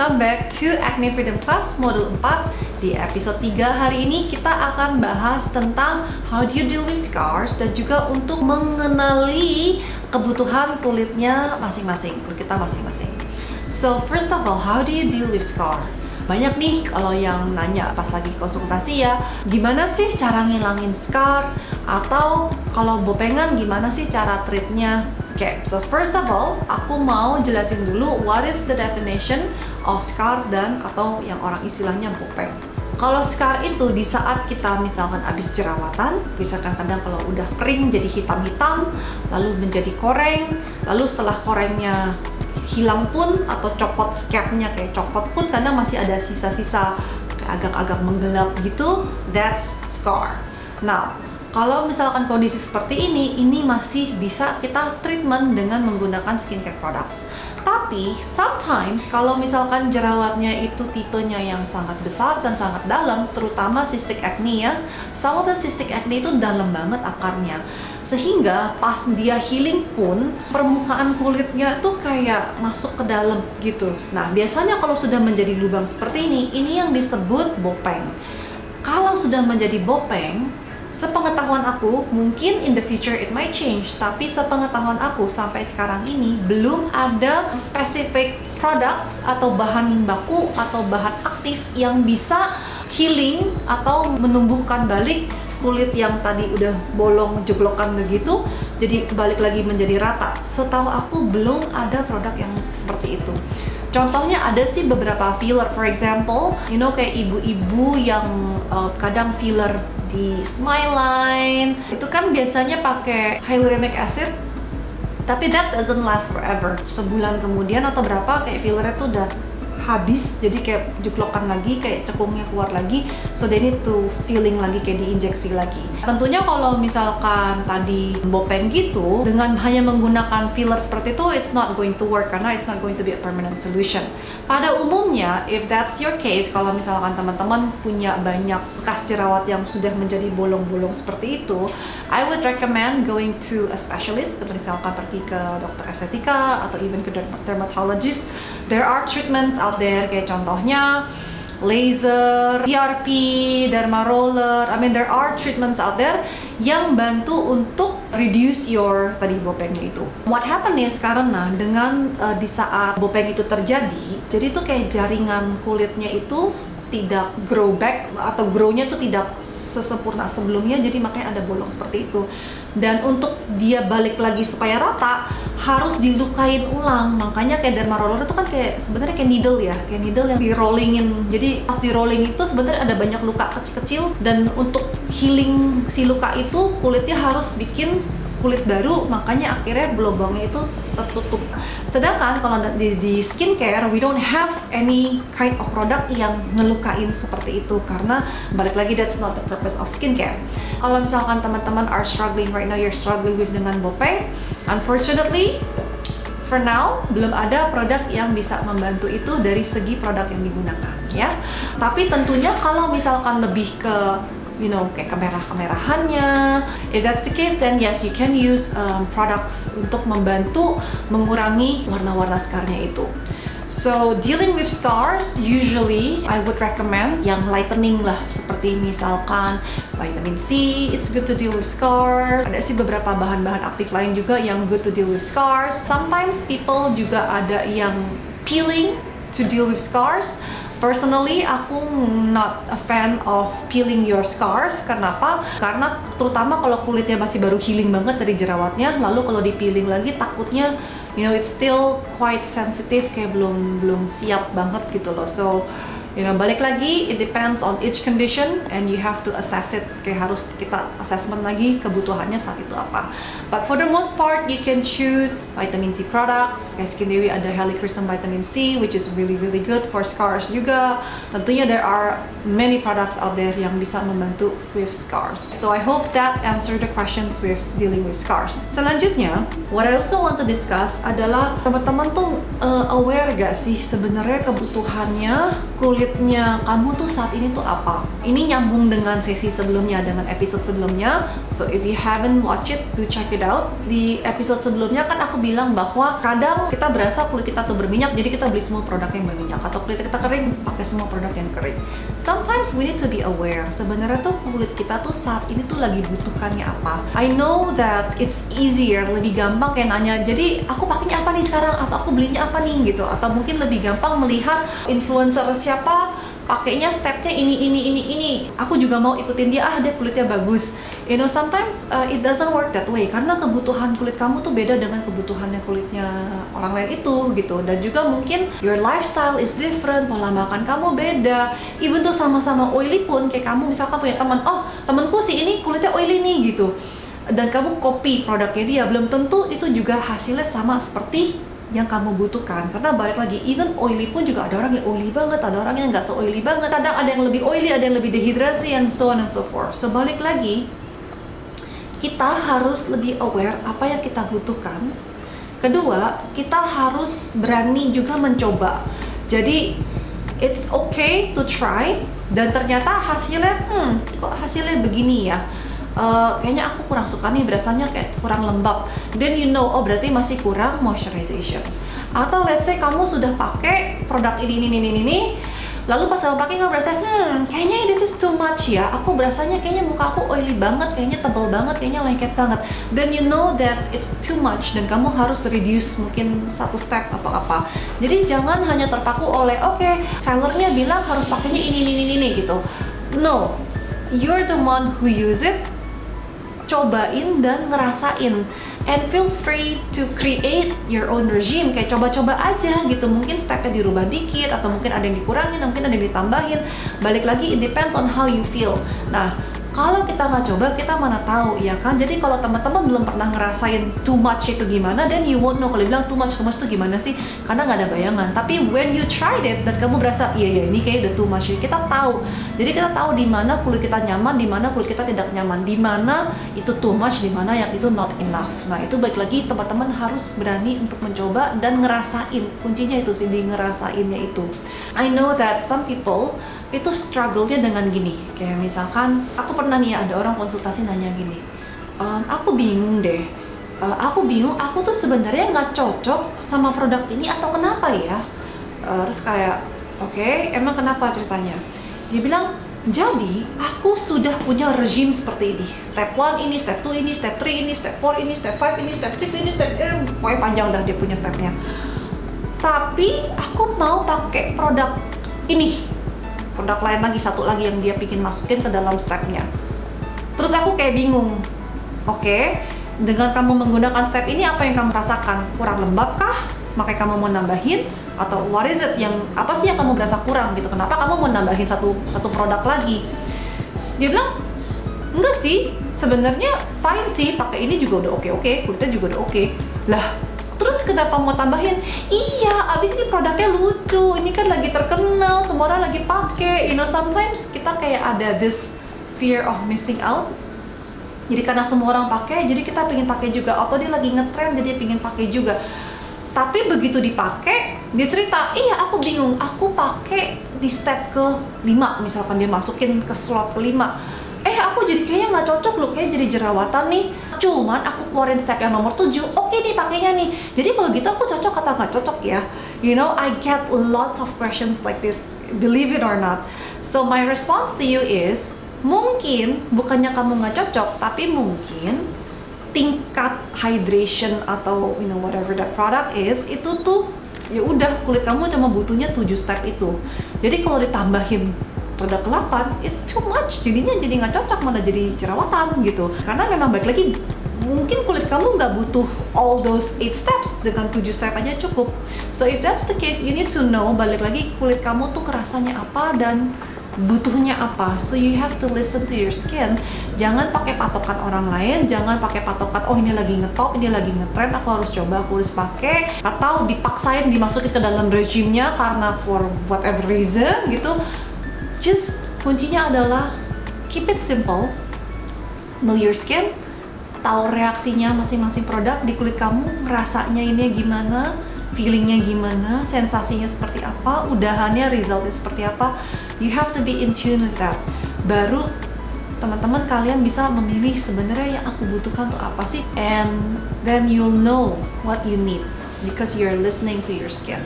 welcome back to Acne Freedom Class Modul 4. Di episode 3 hari ini kita akan bahas tentang how do you deal with scars dan juga untuk mengenali kebutuhan kulitnya masing-masing, kulit kita masing-masing. So first of all, how do you deal with scar? Banyak nih kalau yang nanya pas lagi konsultasi ya, gimana sih cara ngilangin scar? Atau kalau bopengan gimana sih cara treatnya? Okay, so first of all, aku mau jelasin dulu what is the definition of scar dan atau yang orang istilahnya bopeng. Kalau scar itu di saat kita misalkan habis jerawatan, misalkan kadang kalau udah kering jadi hitam-hitam, lalu menjadi koreng, lalu setelah korengnya hilang pun atau copot scabnya kayak copot pun kadang masih ada sisa-sisa agak-agak menggelap gitu, that's scar. Nah, kalau misalkan kondisi seperti ini masih bisa kita treatment dengan menggunakan skincare products. Tapi sometimes kalau misalkan jerawatnya itu tipenya yang sangat besar dan sangat dalam, terutama cystic acne ya, some of the cystic acne itu dalam banget akarnya. Sehingga pas dia healing pun permukaan kulitnya tuh kayak masuk ke dalam gitu. Nah, biasanya kalau sudah menjadi lubang seperti ini yang disebut bopeng. Kalau sudah menjadi bopeng, sepengetahuan aku, mungkin in the future it might change, tapi sepengetahuan aku sampai sekarang ini belum ada specific products atau bahan baku atau bahan aktif yang bisa healing atau menumbuhkan balik kulit yang tadi udah bolong jeblokan begitu jadi balik lagi menjadi rata. Setahu aku belum ada produk yang seperti itu. Contohnya ada sih beberapa filler, for example, kayak ibu-ibu yang kadang filler di smile line, itu kan biasanya pakai hyaluronic acid, tapi that doesn't last forever. Sebulan kemudian atau berapa kayak fillernya tuh udah habis, jadi kayak juklokan lagi, kayak cekungnya keluar lagi, so they need to filling lagi, kayak diinjeksi lagi. Tentunya kalau misalkan tadi bopeng gitu, dengan hanya menggunakan filler seperti itu, it's not going to work karena it's not going to be a permanent solution. Pada umumnya, if that's your case, kalau misalkan teman-teman punya banyak bekas jerawat yang sudah menjadi bolong-bolong seperti itu, I would recommend going to a specialist, misalkan pergi ke dokter estetika atau even ke dermatologist. There are treatments out there, kayak contohnya laser, PRP, derma roller. I mean, there are treatments out there yang bantu untuk reduce your tadi bopengnya itu. What happen is karena dengan di saat bopeng itu terjadi, jadi tuh kayak jaringan kulitnya itu tidak grow back atau grow-nya tuh tidak sesempurna sebelumnya, jadi makanya ada bolong seperti itu. Dan untuk dia balik lagi supaya rata harus dilukain ulang. Makanya kayak derma roller itu kan kayak sebenarnya kayak needle ya, kayak needle yang di rollingin. Jadi pas di rolling itu sebenarnya ada banyak luka kecil-kecil, dan untuk healing si luka itu kulitnya harus bikin kulit baru, makanya akhirnya lubangnya itu tertutup. Sedangkan kalau di skincare, we don't have any kind of product yang ngelukain seperti itu, karena balik lagi that's not the purpose of skincare. Kalau misalkan teman-teman are struggling right now, you're struggling with dengan bopeng, unfortunately for now belum ada produk yang bisa membantu itu dari segi produk yang digunakan ya. Tapi tentunya kalau misalkan lebih ke kayak kemerah-kemerahannya, if that's the case, then yes, you can use products untuk membantu mengurangi warna-warna scarnya itu. So dealing with scars, usually I would recommend yang lightening lah, seperti misalkan vitamin C, it's good to deal with scar. Ada sih beberapa bahan-bahan aktif lain juga yang good to deal with scars. Sometimes people juga ada yang peeling to deal with scars. Personally, aku not a fan of peeling your scars. Kenapa? Karena terutama kalau kulitnya masih baru healing banget dari jerawatnya, lalu kalau di peeling lagi takutnya, it's still quite sensitive, kayak belum siap banget gitu loh. So, balik lagi, it depends on each condition and you have to assess it. Kayak harus kita assessment lagi kebutuhannya saat itu apa. But for the most part, you can choose vitamin C products. Kayak Skin Dewi ada Helichrysum Vitamin C, which is really really good for scars juga. Tentunya there are many products out there yang bisa membantu with scars. So I hope that answered the questions with dealing with scars. Selanjutnya, what I also want to discuss adalah teman-teman tuh aware gak sih sebenarnya kebutuhannya kulit kulitnya kamu tuh saat ini tuh apa. Ini nyambung dengan sesi sebelumnya, dengan episode sebelumnya. So if you haven't watched it, do check it out. Di episode sebelumnya kan aku bilang bahwa kadang kita berasa kulit kita tuh berminyak, jadi kita beli semua produk yang berminyak, atau kulit kita kering, pakai semua produk yang kering. Sometimes we need to be aware, sebenarnya tuh kulit kita tuh saat ini tuh lagi butuhkannya apa. I know that it's easier, lebih gampang kayak nanya, jadi aku pakainya apa nih sekarang, atau aku belinya apa nih gitu. Atau mungkin lebih gampang melihat influencer siapa pakainya stepnya ini. Aku juga mau ikutin dia, dia kulitnya bagus. You know, sometimes it doesn't work that way, karena kebutuhan kulit kamu tuh beda dengan kebutuhannya kulitnya orang lain itu gitu. Dan juga mungkin your lifestyle is different, pola makan kamu beda. Even tuh sama-sama oily pun, kayak kamu misalkan punya teman, temenku sih ini kulitnya oily nih gitu, dan kamu copy produknya dia, belum tentu itu juga hasilnya sama seperti yang kamu butuhkan. Karena balik lagi, even oily pun juga ada orang yang oily banget, ada orang yang nggak se-oily banget, kadang ada yang lebih oily, ada yang lebih dehidrasi, and so on and so forth. So balik lagi, kita harus lebih aware apa yang kita butuhkan. Kedua, kita harus berani juga mencoba. Jadi it's okay to try, dan ternyata hasilnya kok hasilnya begini ya, kayaknya aku kurang suka nih, berasanya kayak kurang lembab. Then you know, berarti masih kurang moisturization. Atau let's say kamu sudah pakai produk ini, lalu pas kamu pakai kamu berasa kayaknya this is too much ya, aku berasanya kayaknya muka aku oily banget, kayaknya tebal banget, kayaknya lengket banget. Then you know that it's too much, dan kamu harus reduce mungkin satu step atau apa. Jadi jangan hanya terpaku oleh sellernya bilang harus pakainya ini gitu. No, you're the one who use it. Cobain dan ngerasain, and feel free to create your own regime. Kayak coba-coba aja gitu, mungkin stepnya dirubah dikit, atau mungkin ada yang dikurangin, mungkin ada yang ditambahin. Balik lagi, it depends on how you feel. Nah, kalau kita nggak coba, kita mana tahu, ya kan? Jadi kalau teman-teman belum pernah ngerasain too much itu gimana, then you won't know. Kalau bilang too much itu gimana sih? Karena nggak ada bayangan. Tapi when you tried it, dan kamu berasa, iya ini kayak udah too much, kita tahu. Jadi kita tahu di mana kulit kita nyaman, di mana kulit kita tidak nyaman, di mana itu too much, di mana yang itu not enough. Nah, itu balik lagi, teman-teman harus berani untuk mencoba dan ngerasain. Kuncinya itu sih, di ngerasainnya itu. I know that some people itu struggle-nya dengan gini, kayak misalkan aku pernah nih ada orang konsultasi nanya gini, aku bingung deh, aku tuh sebenarnya nggak cocok sama produk ini atau kenapa ya? Terus kayak, emang kenapa ceritanya? Dia bilang, jadi aku sudah punya regime seperti ini, step 1 ini, step 2 ini, step 3 ini, step 4 ini, step 5 ini, step 6 ini, pokoknya panjang dah dia punya stepnya. Tapi aku mau pakai produk ini, produk lain lagi, satu lagi yang dia bikin masukin ke dalam stepnya. Terus aku kayak bingung. Dengan kamu menggunakan step ini, apa yang kamu rasakan? Kurang lembab kah? Makanya kamu mau nambahin? Atau what is it? Apa sih yang kamu berasa kurang gitu? Kenapa kamu mau nambahin satu produk lagi? Dia bilang, enggak sih, sebenarnya fine sih, pakai ini juga udah oke, kulitnya juga udah oke. Lah, terus kenapa mau tambahin? Iya, abis ini produknya lucu, ini kan lagi terkenal, semua orang lagi pakai. You know, sometimes kita kayak ada this fear of missing out. Jadi karena semua orang pakai, jadi kita pengen pakai juga. Atau dia lagi ngetrend, jadi dia pengen pakai juga. Tapi begitu dipakai, dia cerita, iya aku bingung, aku pakai di step ke-5, misalkan dia masukin ke slot ke-5. Aku jadi kayaknya nggak cocok loh, kayak jadi jerawatan nih. Cuman aku keluarin step yang nomor 7, oke nih pakainya nih. Jadi kalau gitu aku cocok atau nggak cocok ya? You know, I get lots of questions like this, believe it or not. So my response to you is, mungkin bukannya kamu nggak cocok, tapi mungkin tingkat hydration atau whatever that product is, itu tuh ya udah kulit kamu cuma butuhnya 7 step itu. Jadi kalau ditambahin produk ke-8, it's too much, jadinya jadi nggak cocok, malah jadi jerawatan gitu. Karena memang balik lagi, mungkin kulit kamu nggak butuh all those 8 steps, dengan 7 step aja cukup. So if that's the case, you need to know, balik lagi, kulit kamu tuh kerasanya apa dan butuhnya apa. So you have to listen to your skin. Jangan pakai patokan orang lain, jangan pakai patokan ini lagi ngetop, ini lagi ngetrend, aku harus coba, aku harus pakai, atau dipaksain dimasukin ke dalam regime-nya karena for whatever reason gitu. Just kuncinya adalah keep it simple, know your skin, tahu reaksinya masing-masing produk di kulit kamu, rasanya ini gimana, feelingnya gimana, sensasinya seperti apa, udahannya, resultnya seperti apa. You have to be in tune with that. Baru teman-teman kalian bisa memilih sebenarnya yang aku butuhkan tuh apa sih, and then you'll know what you need because you're listening to your skin.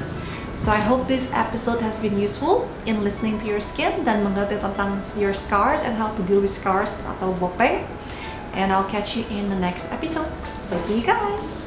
So I hope this episode has been useful in listening to your skin dan mengerti tentang your scars and how to deal with scars atau bopeng. And I'll catch you in the next episode. So see you guys.